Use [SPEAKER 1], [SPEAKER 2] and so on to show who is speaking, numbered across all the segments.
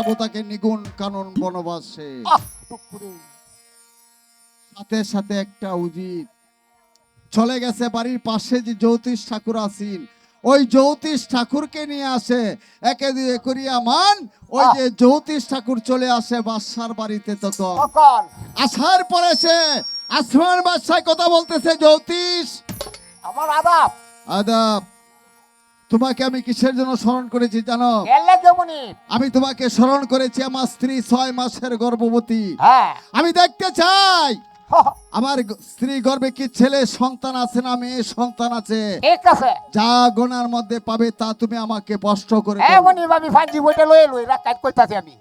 [SPEAKER 1] পাঠাবো তাকে নিগুণ কানন বনবাসে। সাথে সাথে একটা উজির চলে গেছে বাড়ির পাশে যে জ্যোতিষ ঠাকুর আছেন, ওই জ্যোতিষ ঠাকুরকে নিয়ে আসে। একে দুয়ে করিয়া মান ওই যে জ্যোতিষ ঠাকুর চলে আসে বাদশার বাড়িতে। তখন আসার পরে সে আসমান বাদশায় কথা বলতেছে, জ্যোতিষ
[SPEAKER 2] আমার আদাব
[SPEAKER 1] আদাব। তোমাকে আমি কিসের জন্য স্মরণ করেছি জানো?
[SPEAKER 2] এলে যেমনই
[SPEAKER 1] আমি তোমাকে স্মরণ করেছি, আমার স্ত্রী 6 মাসের গর্ভবতী।
[SPEAKER 2] হ্যাঁ
[SPEAKER 1] আমি দেখতে চাই আমার স্ত্রী গর্ভে কি ছেলে সন্তান আছে না মেয়ে সন্তান আছে।
[SPEAKER 2] ঠিক আছে
[SPEAKER 1] যা গোনার মধ্যে পাবে তা তুমি আমাকে স্পষ্ট করে বলো।
[SPEAKER 2] এমনই আমি ফাঁজি বইটা লয়ে লই রাখাত কইতাছি আমি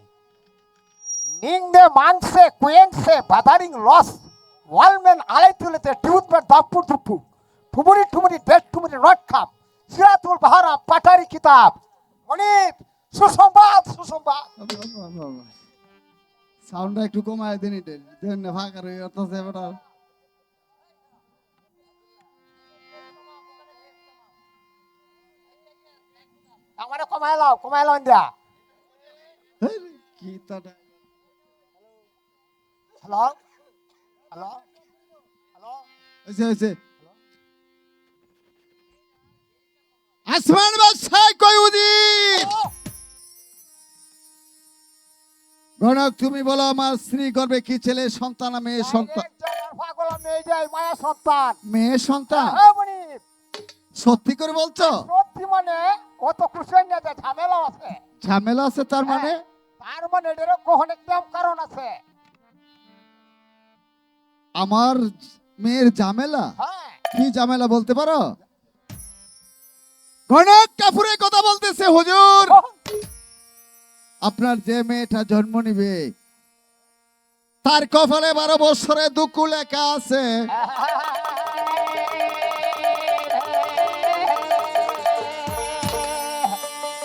[SPEAKER 2] নিংদে মানসে কুয়েনসে বাদারিং লস ওয়ালমেন আলাই তুলেতে টিউটমেন দাপুর দুপু ঠুমুরি ঠুমুরি ডেট ঠুমুরি রট খাপ সিরাতুল বাহারা পাটারি কিতাব মনিব সুসংবাদ সুসংবাদ
[SPEAKER 1] সাউন্ডটা একটু কমায় দিন, দেন না ফাঁকা রয়ে অর্থাৎ এবারে
[SPEAKER 2] আমারে কমায় লাও ইন্ডিয়া
[SPEAKER 1] কি তাটা।
[SPEAKER 2] হ্যালো হ্যালো হ্যালো
[SPEAKER 1] হয়েছে আসমান বাদশাহ কই উদিত। গণক তুমি বলো আমার স্ত্রী গর্ভে কি ছেলে সন্তান না মেয়ে সন্তান?
[SPEAKER 2] পাগল মেয়ে যাই মায়া সন্তান
[SPEAKER 1] মেয়ে সন্তান।
[SPEAKER 2] হ্যাঁ মনিব
[SPEAKER 1] সত্যি করে বলছো?
[SPEAKER 2] সত্যি মানে কত খুশি না যে ঝামেলা আছে
[SPEAKER 1] ঝামেলা আছে তার মানে?
[SPEAKER 2] তার মানে এর কোহনে কেম কারণ আছে।
[SPEAKER 1] আমার মেয়ের ঝামেলা?
[SPEAKER 2] হ্যাঁ
[SPEAKER 1] কি ঝামেলা বলতে পারো? গণক কাপুরে কথা বলতেছে, হুজুর আপনার যে মেয়েটা জন্ম নিবে তার কপালে 12 বছরে দুঃখ লেখা আছে।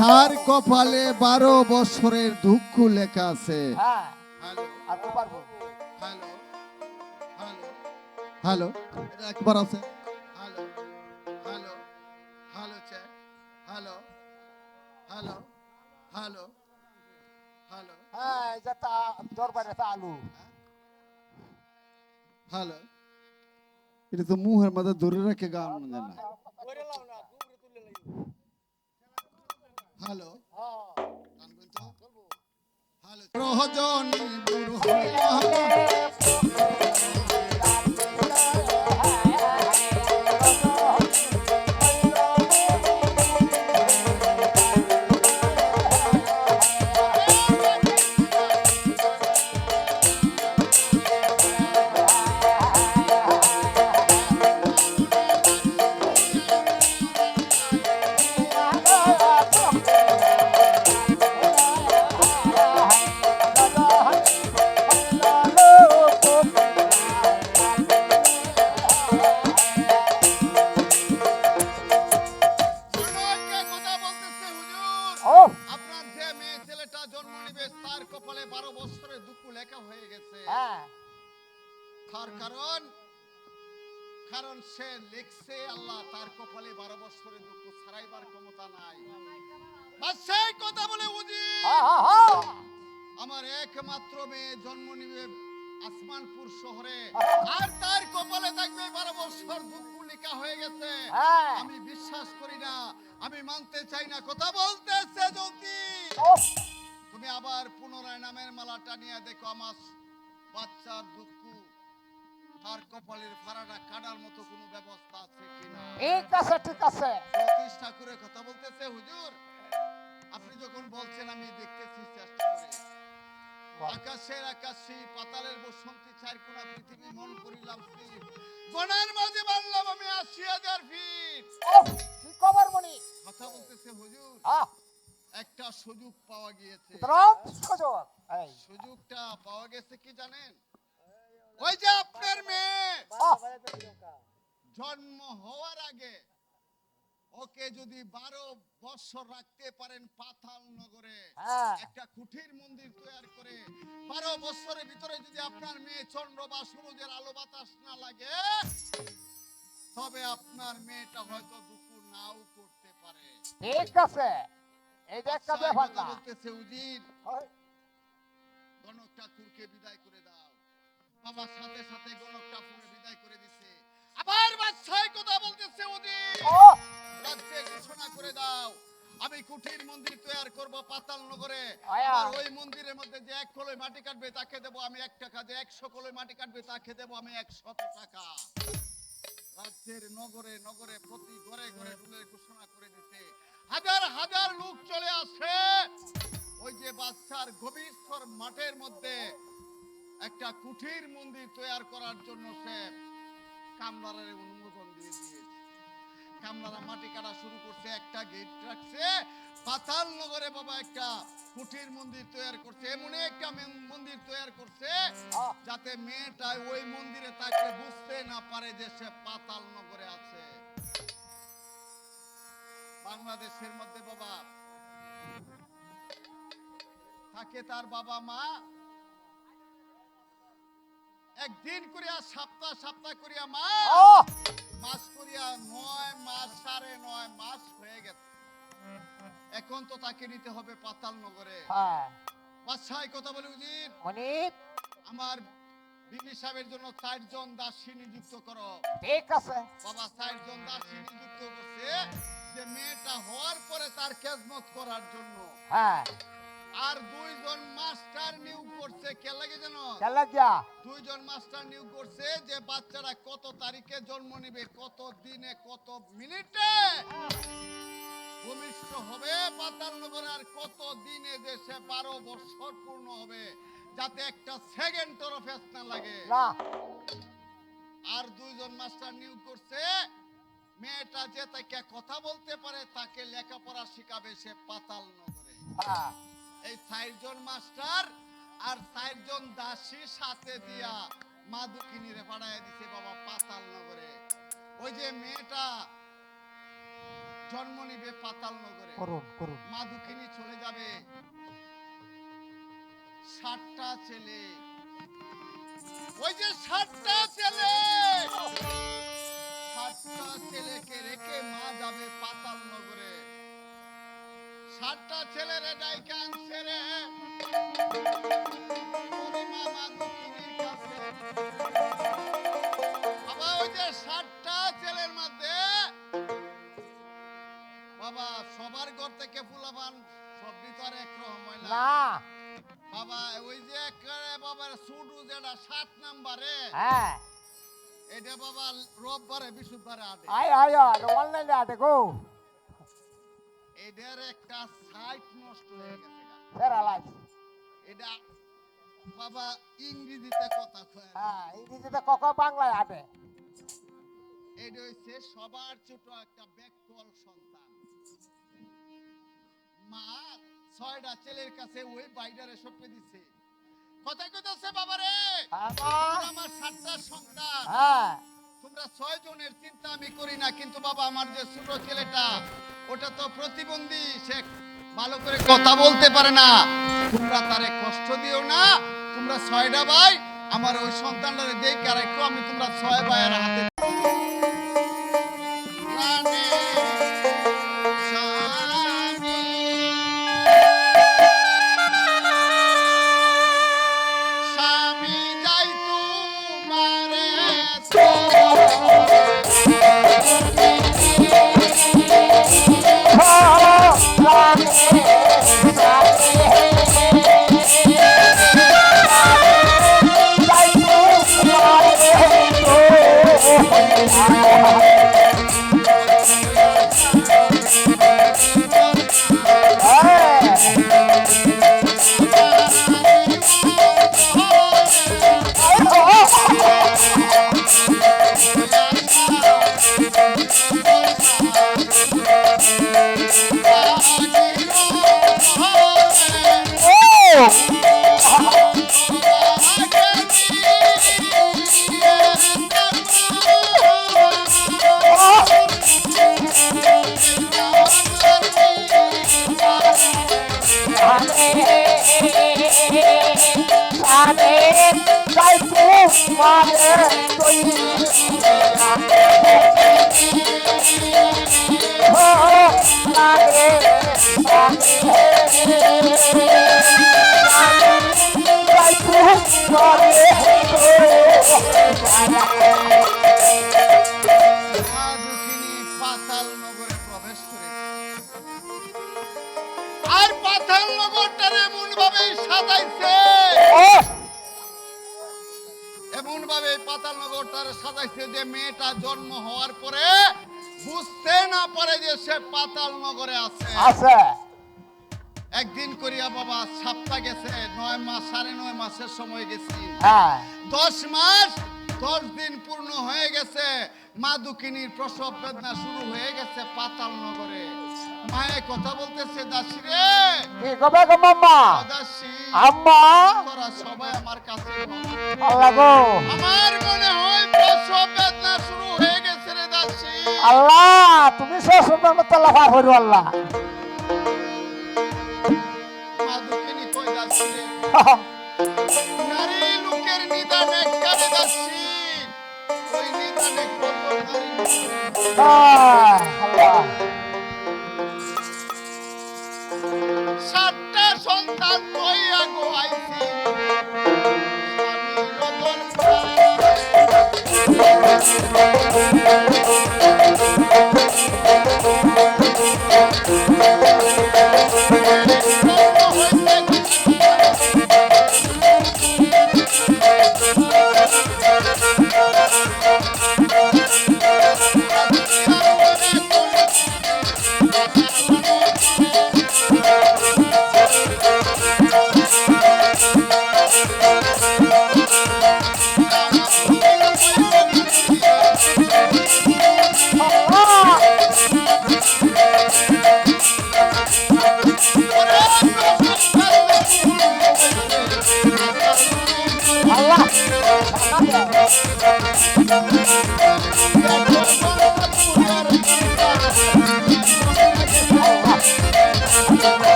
[SPEAKER 1] তার কপালে 12 বছরের দুঃখ লেখা আছে।
[SPEAKER 2] হ্যাঁ
[SPEAKER 1] হ্যালো
[SPEAKER 2] আমি পারবো
[SPEAKER 1] হ্যালো হ্যালো এটা একবার আছে। Hello hello hello check hello hello hello hello
[SPEAKER 2] হ্যাঁ যেটা দরবারে আলু
[SPEAKER 1] হ্যালো। এটা তো মুহের মধ্যে ধরে রেখে গান না। হ্যালো হ্যালো রহজনী বুড়ো তার কপালে 12 বছরের দুঃখ লেখা হয়ে গেছে। তার কারণ সে লিখছে আল্লাহ তার কপালে 12 বছরের দুঃখ ছাড়াইবার ক্ষমতা নাই। বাদশাহ কথা বলে উজির আমার একমাত্র মেয়ে জন্ম নিবে আসমানপুর শহরে, আর তার কপালে থাকবে 12 বছর দুঃখ লেখা হয়ে গেছে। আমি বিশ্বাস করি না, আমি মানতে চাই না। কথা বলতেছে জ্যোতিষ তুমি আবার পুনরায় নামের মালাটা নিয়ে দেখো আমার বাচ্চার দুঃখ তার কপালের ফাড়াটা কাটার মতো কোনো ব্যবস্থা আছে কিনা।
[SPEAKER 2] ঠিক আছে ঠিক আছে
[SPEAKER 1] জ্যোতিষ ঠাকুরের কথা বলতেছে, হুজুর আপনি যখন বলছেন আমি দেখতেছি চেষ্টা করে। আকাশের আকাশী পাতালের বসন্তী চারকোনা পৃথিবী মন করিলাম স্থির, বনের মাঝে মানলাম আমি ৮০,০০০ ফিট।
[SPEAKER 2] কি খবর মনি?
[SPEAKER 1] কথা বলতেছে হুজুর একটা সুযোগ পাওয়া গিয়েছে। সুযোগটা পাওয়া গেছে কি জানেন? ওই যে আপনার মেয়ে জন্ম হওয়ার আগে ওকে যদি 12 বছর রাখতে পারেন পাতাল নগরে একটা কুঠির মন্দির তৈরি করে 12 বছরের ভিতরে যদি আপনার মেয়ে চন্দ্র বা সূর্যের আলো বাতাস না লাগে তবে আপনার মেয়েটা হয়তো দুঃখ নাও করতে পারে।
[SPEAKER 2] ঠিক আছে এই যে একটা ব্যাপার না
[SPEAKER 1] বলতেছে উজির বাবার সাথে সাথে গোলকটা পুরো বিদায় করে দিছে। আবার বাদশাহ কথা বলতেছে, উজির
[SPEAKER 2] ও
[SPEAKER 1] রাজ্যে ঘোষণা করে দাও আমি কুঠির মন্দির তৈরি করব পাতাল নগরে।
[SPEAKER 2] আয়া।
[SPEAKER 1] আর ওই মন্দিরের মধ্যে যে 1 কলই মাটি কাটবে তাকে দেব আমি 1 টাকা, যে 100 কলই মাটি কাটবে তাকে দেব আমি 100 টাকা। রাজ্যের নগরে নগরে প্রতি ঘরে ঘরে রুলের ঘোষণা করে দিতে হাজার হাজার লোক চলে আসে। ওই যে বাদশার গভীর মাঠের মধ্যে একটা কুঠির মন্দির তৈরি করার জন্য সে কামলারের অনুমোদন দিয়ে দিয়েছে। কামলারা মাটি কাটা শুরু করছে, একটা গেট রাখছে, পাতাল নগরে বাবা একটা কুঠির মন্দির তৈরি করছে। এমন একটা মন্দির তৈরি করছে যাতে মেয়েটা ওই মন্দিরে তাকে বুঝতে না পারে যে সে পাতাল নগরে আছে। বাংলাদেশের মধ্যে বাবা থাকে তার বাবা মা একদিন করিয়া সপ্তাহ সপ্তাহ করিয়া মাস করিয়া 9 মাস 9.5 মাস হয়ে গেছে। এখন তো তাকে নিতে হবে পাতাল নগরে।
[SPEAKER 2] হ্যাঁ
[SPEAKER 1] বাদশাহ কথা বলে, উজির
[SPEAKER 2] মনিব
[SPEAKER 1] আমার বিবি সাহেবের জন্য 4 জন দাসী নিযুক্ত করো।
[SPEAKER 2] ঠিক আছে।
[SPEAKER 1] বাবা 4 জন দাসী নিযুক্ত করছে যে মেয়েটা হওয়ার পরে তার খেদমত করার জন্য।
[SPEAKER 2] হ্যাঁ
[SPEAKER 1] আর 2 জন মাস্টার নিয়োগ করছে। কে লাগে জানো?
[SPEAKER 2] চলে যা
[SPEAKER 1] 2 জন মাস্টার নিয়োগ করছে যে বাচ্চারা কত তারিখে জন্ম নেবে, কত দিনে, কত মিনিটে ভূমিষ্ঠ হবে পাতাল নগরে, আর কত দিনে যে সে 12 বছর পূর্ণ হবে, যাতে একটা সেকেন্ডেরও ফেস না লাগে।
[SPEAKER 2] না
[SPEAKER 1] আর 2 জন মাস্টার নিয়োগ করছে মেয়েটা যে তাকে কথা বলতে পারে তাকে লেখাপড়া শিখাবে সে পাতাল নগরে।
[SPEAKER 2] হ্যাঁ
[SPEAKER 1] এই 4 জন মাস্টার আর 4 জন দাসী সাথে দিয়া মাদুকিনীরে পাঠায় দিছে বাবা পাতাল নগরে। ওই যে মেয়েটা জন্ম নিবে পাতাল নগরে,
[SPEAKER 2] করুন করুন
[SPEAKER 1] মাদুকিনী চলে যাবে। 7টা ছেলে, ওই যে 7টা ছেলে, 7টা ছেলেকে রেখে মা যাবে পাতাল নগরে। 7টা ছেলেরে ডাইকা আনছে রে পূর্ণিমা মাদুকিনীর কাছে। বাবা ওই যে 7টা ছেলের মধ্যে বাবা সবার ঘর থেকে ফুলাবান সব ভিতরে একরকম হয় না
[SPEAKER 2] না
[SPEAKER 1] বাবা। ওই যে একেবারে বাবার সুডু যেটা 7 নম্বরে,
[SPEAKER 2] হ্যাঁ
[SPEAKER 1] এটা বাবা রোববারে বিশুদ্ধবারে আটে।
[SPEAKER 2] আয় আয় অনলাইনে আটে গো
[SPEAKER 1] এটার একটা সাইট নষ্ট হয়ে গেছে গা।
[SPEAKER 2] স্যার আলাই
[SPEAKER 1] এটা বাবা ইংরেজিতে কথা কয়,
[SPEAKER 2] হ্যাঁ ইংরেজিতে কক বাংলায় আটে।
[SPEAKER 1] এটা হচ্ছে সবার ছোট একটা ব্যাককল সন্তান। মা 6টা ছেলের কাছে ওই বাইডারে সঁপে দিছে। কথা কইতাছে বাবারে
[SPEAKER 2] হ্যাঁ
[SPEAKER 1] আমার 7টা সন্তান,
[SPEAKER 2] হ্যাঁ
[SPEAKER 1] তোমরা 6 জনের চিন্তা আমি করি না, কিন্তু বাবা আমার যে ছোট ছেলেটা ওটা তো প্রতিবন্ধী, সে ভালো করে কথা বলতে পারে না, তোমরা তারে কষ্ট দিও না। তোমরা 6টা ভাই আমার ওই সন্তানটারে দেখে রাখো, আমি তোমরা 6 ভাইয়ের হাতে রানী স্বামী স্বামী যাই তোমারে
[SPEAKER 2] Bye.
[SPEAKER 1] সাজাইছে
[SPEAKER 2] ও
[SPEAKER 1] এমন ভাবে পাতাল নগরটার সাজাইছে যে মেয়েটা জন্ম হওয়ার পরে বুঝতে না পারে যে সে পাতাল নগরে আছে।
[SPEAKER 2] আছে
[SPEAKER 1] একদিন করিয়া বাবা সপ্তাহ গেছে, 9 মাস 9.5 মাসের সময় গেছি,
[SPEAKER 2] হ্যাঁ
[SPEAKER 1] 10 মাস 10 দিন পূর্ণ হয়ে গেছে। মা দুঃখিনীর প্রসব বেদনা শুরু হয়ে গেছে পাতাল নগরে। মায়ে কথা বলতেছে, দাসী রে,
[SPEAKER 2] কি কবে গো মাম্মা
[SPEAKER 1] ও দাসী,
[SPEAKER 2] আম্মা
[SPEAKER 1] তোরা সবাই আমার কাছে বল।
[SPEAKER 2] আল্লাহ গো
[SPEAKER 1] আমার মনে হয় প্রসব বেদনা শুরু হয়ে গেছে রে দাসী।
[SPEAKER 2] আল্লাহ তুমি শ্বশুরের মতো লাফা করো আল্লাহ
[SPEAKER 1] মা দুঃখিনী কই, দাসী রে, নারী লোকের নিদানে কারে দাসী, ওই নিদানে কত নারী
[SPEAKER 2] আল্লাহ
[SPEAKER 1] 7টা সন্তান লইয়া গো আইছি,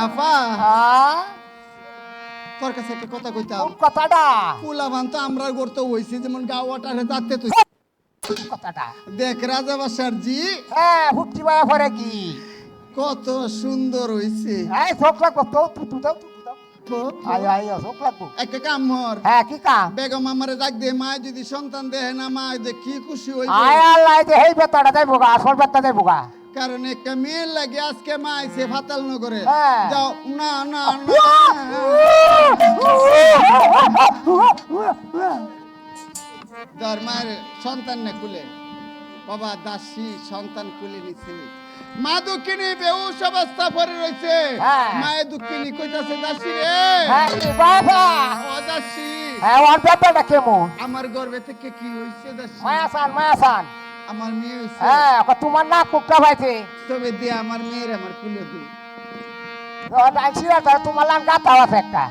[SPEAKER 1] আফা, তোর কাছে একটা কথা কইতাম।
[SPEAKER 2] কথাটা
[SPEAKER 1] পোলাবান তো আমরা করতে হইছি, যেমন গাওয়াটারে যাতে তুই
[SPEAKER 2] কথাটা
[SPEAKER 1] দেখ রাজা বাসার জি,
[SPEAKER 2] হ্যাঁ হুটকি বায়া পরে কি
[SPEAKER 1] কত সুন্দর হইছে।
[SPEAKER 2] এই চোখ লাগবো তো তুই দাও
[SPEAKER 1] তো
[SPEAKER 2] আয় আয় চোখ লাগবো
[SPEAKER 1] একটা কাম হর,
[SPEAKER 2] হ্যাঁ কি কাম
[SPEAKER 1] বেগম আমারে ডাক দে, মা যদি সন্তান দেহে না, মা যে কি খুশি হইবে।
[SPEAKER 2] আয় আল্লাহ যে এই বেতাটা যাইবো গা, আসল বেতা যাইবো গা।
[SPEAKER 1] কারণ একটা মেয়ের লাগে আজকে মা আইছে ফাতাল নগরে।
[SPEAKER 2] হ্যাঁ।
[SPEAKER 1] যাও না না যার মায়ের সন্তান না কুলে, বাবা দাসী সন্তান কুলে নিছে। মা দুঃখিনী বেহুশ অবস্থা পড়ে রয়েছে।
[SPEAKER 2] হ্যাঁ।
[SPEAKER 1] মায়ের দুঃখিনী কইতাছে, দাসী রে,
[SPEAKER 2] হ্যাঁ কি বাবা
[SPEAKER 1] ও দাসী,
[SPEAKER 2] হ্যাঁ ওর বেতাটা কেমন
[SPEAKER 1] আমার গর্ভে থেকে কি হইছে দাসী?
[SPEAKER 2] মায়াসান
[SPEAKER 1] আমার মেয়ে হইছে।
[SPEAKER 2] হ্যাঁ তোমার না কুকটা পাইছে
[SPEAKER 1] তবে দিয়ে আমার মেয়ের আমার কুলে দে।
[SPEAKER 2] তোমার লান গাতা আছে একটা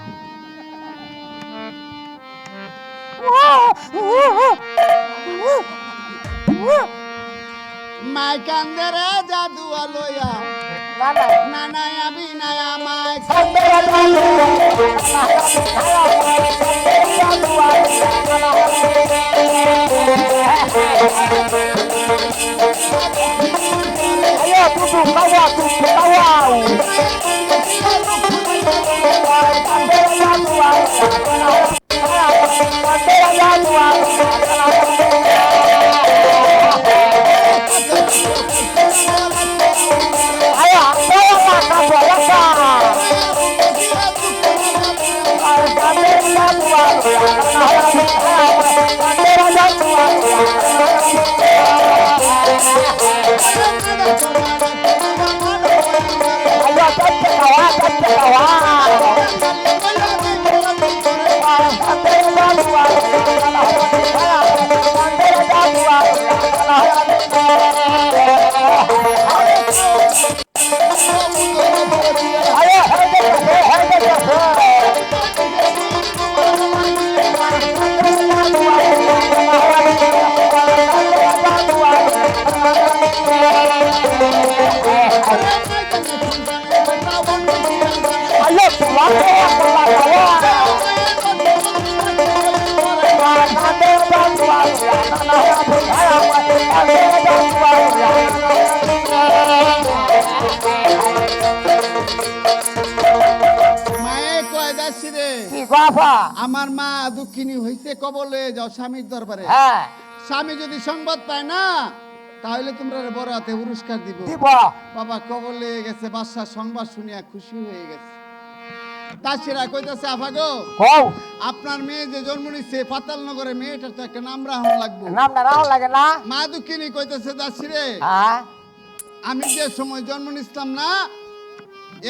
[SPEAKER 1] মাই কান্দে রে জাদু লইয়া,
[SPEAKER 2] না না
[SPEAKER 1] নানায় আবি নায়া মাই
[SPEAKER 2] Wow.
[SPEAKER 1] মায়ে কয় যাচ্ছি রে,
[SPEAKER 2] কি বাবা
[SPEAKER 1] আমার মা দুঃখিনী হইছে কবলে যাও স্বামীর দরবারে।
[SPEAKER 2] হ্যাঁ
[SPEAKER 1] স্বামী যদি সংবাদ পায় না তাহলে তোমরা বড় হাতে পুরস্কার দিব।
[SPEAKER 2] দিব
[SPEAKER 1] বাবা কবলে গেছে, বাদশার সংবাদ শুনিয়া খুশি হয়ে গেছে। দাসীরা কইতাছে আফা গো,
[SPEAKER 2] কও
[SPEAKER 1] আপনার মেয়ে যে জন্ম নিচ্ছে পাতালনগরে, মেয়েটার তো একটা নাম রাখা লাগবে।
[SPEAKER 2] নামটা রাও লাগে না
[SPEAKER 1] মা দুঃখিনী কইতাছে দাসীরে,
[SPEAKER 2] হ্যাঁ
[SPEAKER 1] আমি যে সময় জন্ম নিছিলাম না,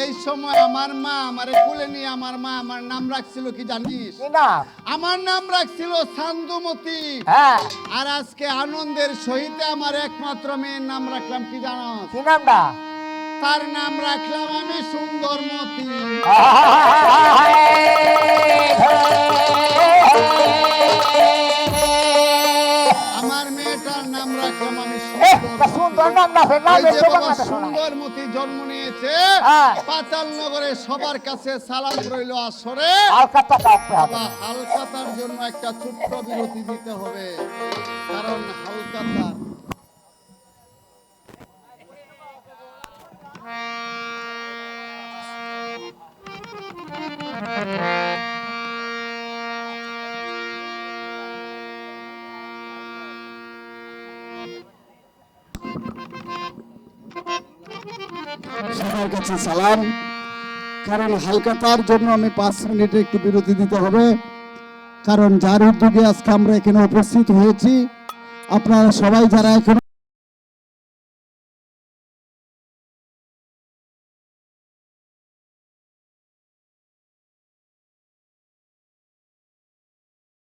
[SPEAKER 1] এই সময় আমার মা আমারে কোলে নিয়ে আমার মা আমার নাম রাখছিল কি জানিস?
[SPEAKER 2] কি নাম
[SPEAKER 1] আমার নাম রাখছিল সান্দুমতি।
[SPEAKER 2] হ্যাঁ
[SPEAKER 1] আর আজকে আনন্দের সহিত আমার একমাত্র মেয়ের নাম রাখলাম কি জানাস?
[SPEAKER 2] কি নামটা
[SPEAKER 1] তার নাম রাখলাম আমি সুন্দরমতি। আমার মেয়েটার নাম রাখলাম আমি
[SPEAKER 2] সুন্দর নাম না
[SPEAKER 1] এই যে বাবা সুন্দরমতি জন্ম নিয়েছে,
[SPEAKER 2] হ্যাঁ।
[SPEAKER 1] পাতাল নগরে সবার কাছে সালাম রইল। আসরে
[SPEAKER 2] হালকাতা কাটতে হবে
[SPEAKER 1] বাবা হালকাতার জন্য একটা ছোট্ট বিরতি দিতে হবে, কারণ হালকাতার সবার কাছে সালাম, কারণ হালকাতার জন্য আমি 5 মিনিটে একটু বিরতি দিতে হবে, কারণ যার উদ্যোগে আজকে আমরা এখানে উপস্থিত হয়েছি, আপনারা সবাই যারা এখন